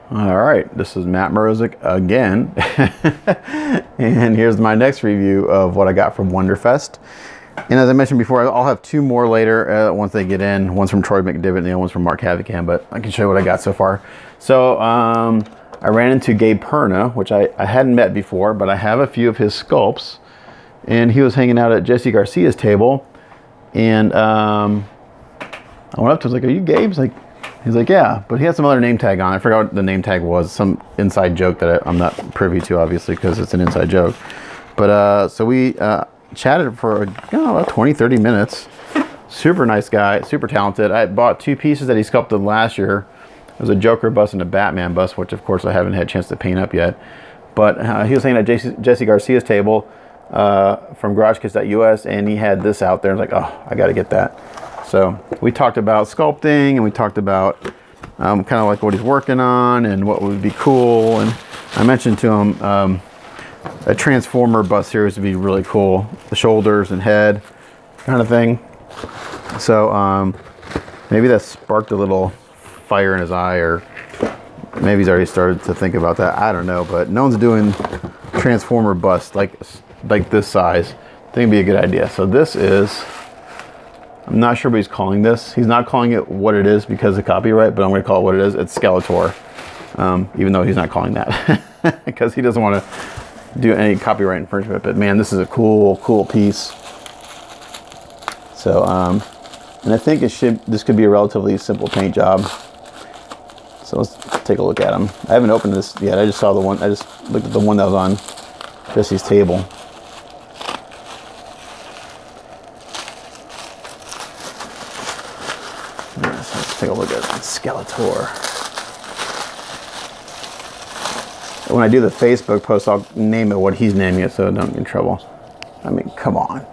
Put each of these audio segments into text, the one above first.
All right, this is Matt Morozik again, and here's my next review of what I got from Wonderfest. And as I mentioned before, I'll have two more later once they get in. One's from Troy McDivitt and the other one's from Mark Havican, but I can show you what I got so far. So I ran into Gabe Perna, which I hadn't met before, but I have a few of his sculpts. And he was hanging out at Jesse Garcia's table, and I went up to him, like, "Are you Gabe?" He's like, "Yeah," but he had some other name tag on. I forgot what the name tag was. Some inside joke that I'm not privy to, obviously, because it's an inside joke. But so we chatted for about 20-30 minutes. Super nice guy, super talented. I bought two pieces that he sculpted last year. It was a Joker bust and a Batman bust, which of course I haven't had a chance to paint up yet. But he was hanging at Jesse Garcia's table from GarageKits.us, and he had this out there. I was like, "Oh, I got to get that." So we talked about sculpting, and we talked about kind of like what he's working on and what would be cool. And I mentioned to him a Transformer bust series would be really cool, the shoulders and head kind of thing. So maybe that sparked a little fire in his eye, or maybe he's already started to think about that. I don't know, but no one's doing Transformer bust like this size. I think it'd be a good idea. So this is, I'm not sure what he's calling this. He's not calling it what it is because of copyright, but I'm going to call it what it is. It's Skeletor, even though he's not calling that because he doesn't want to do any copyright infringement. But man, this is a cool piece. So, and I think this could be a relatively simple paint job. So let's take a look at them. I haven't opened this yet. I just saw the one. I just looked at the one that was on Jesse's table. Let's take a look at Skeletor. When I do the Facebook post, I'll name it what he's naming it so I don't get in trouble. I mean, come on.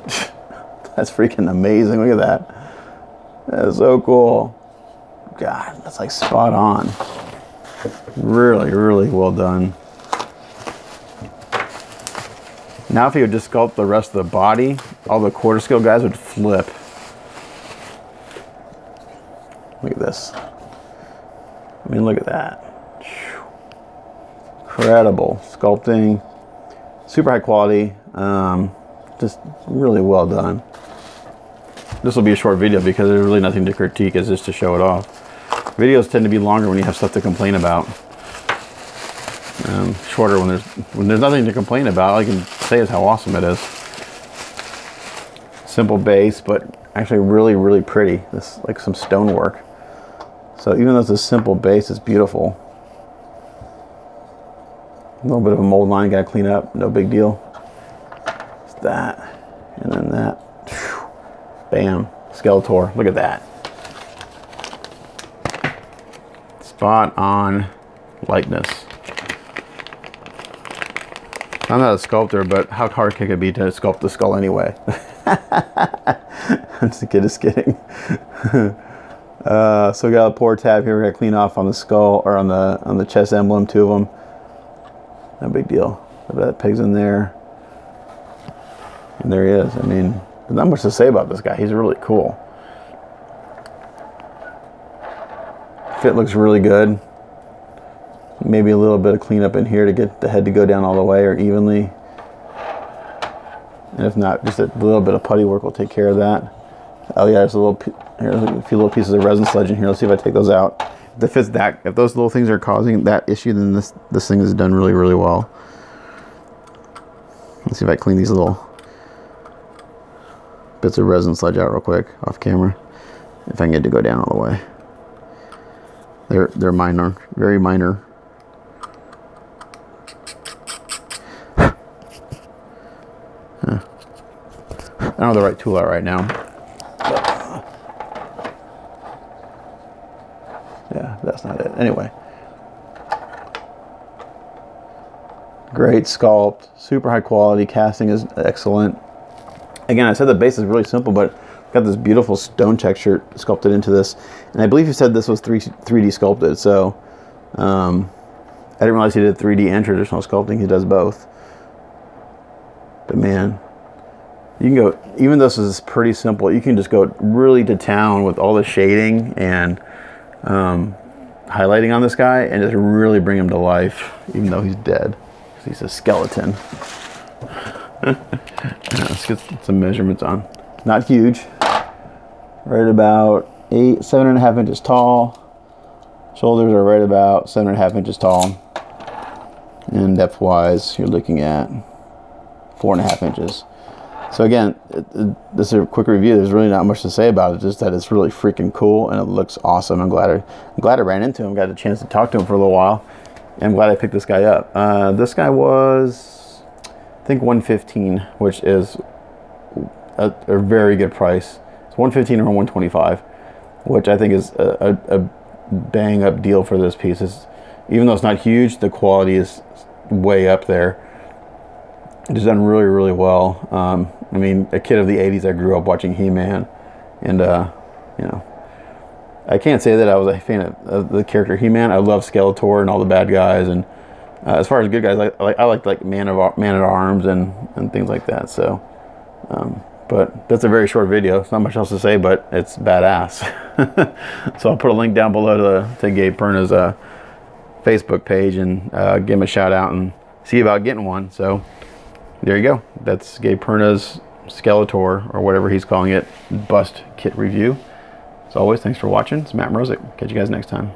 That's freaking amazing. Look at that. That is so cool. God, that's like spot on. Really well done. Now if he would just sculpt the rest of the body, all the quarter scale guys would flip. Look at this. I mean, look at that. Incredible sculpting. Super high quality. Just really well done. This will be a short video because there's really nothing to critique. It's just to show it off. Videos tend to be longer when you have stuff to complain about. Shorter when there's nothing to complain about. All I can say is how awesome it is. Simple base, but actually really pretty. This like some stonework. So even though it's a simple base, it's beautiful. A little bit of a mold line, gotta clean up. No big deal. It's that, and then that. Bam, Skeletor. Look at that. Spot on likeness. I'm not a sculptor, but how hard can it be to sculpt the skull anyway? I'm just kidding. So we got a pour tab here. We got to clean off on the skull, or on the chest emblem, two of them. No big deal. That pig's in there, and there he is. I mean, there's not much to say about this guy. He's really cool. Fit looks really good. Maybe a little bit of cleanup in here to get the head to go down all the way or evenly. And if not, just a little bit of putty work will take care of that. Oh yeah, there's a few little pieces of resin sludge in here. Let's see if I take those out. If those little things are causing that issue, then this thing is done really well. Let's see if I clean these little bits of resin sludge out real quick off camera. If I can get it to go down all the way. They're minor, very minor. I don't have the right tool out right now. Yeah, that's not it. Anyway. Great sculpt, super high quality, casting is excellent. Again, I said the base is really simple, but got this beautiful stone texture sculpted into this. And I believe you said this was 3D sculpted, so I didn't realize he did 3D and traditional sculpting. He does both. But man, you can go, even though this is pretty simple, you can just go really to town with all the shading and highlighting on this guy and just really bring him to life, even though he's dead, because he's a skeleton. Let's get some measurements on. Not huge. Right about 7.5 inches tall. Shoulders are right about 7.5 inches tall. And depth wise, you're looking at 4.5 inches. So again, this is a quick review. There's really not much to say about it, just that it's really freaking cool and it looks awesome. I'm glad I ran into him, got a chance to talk to him for a little while. And I'm glad I picked this guy up. This guy was, I think, $115, which is a very good price. It's $115 or $125, which I think is a bang up deal for this piece. Even though it's not huge, the quality is way up there. It's done really, really well. I mean, a kid of the 80s, I grew up watching He-Man, and you know, I can't say that I was a fan of the character He-Man. I love Skeletor and all the bad guys, and as far as good guys, I like Man at Arms and things like that. So, but that's a very short video. It's not much else to say, but it's badass. So I'll put a link down below to Gabe Perna's Facebook page, and give him a shout out and see about getting one. So there you go. That's Gabe Perna's Skeletor, or whatever he's calling it, bust kit review. As always, thanks for watching. It's Matt Mrozek. Catch you guys next time.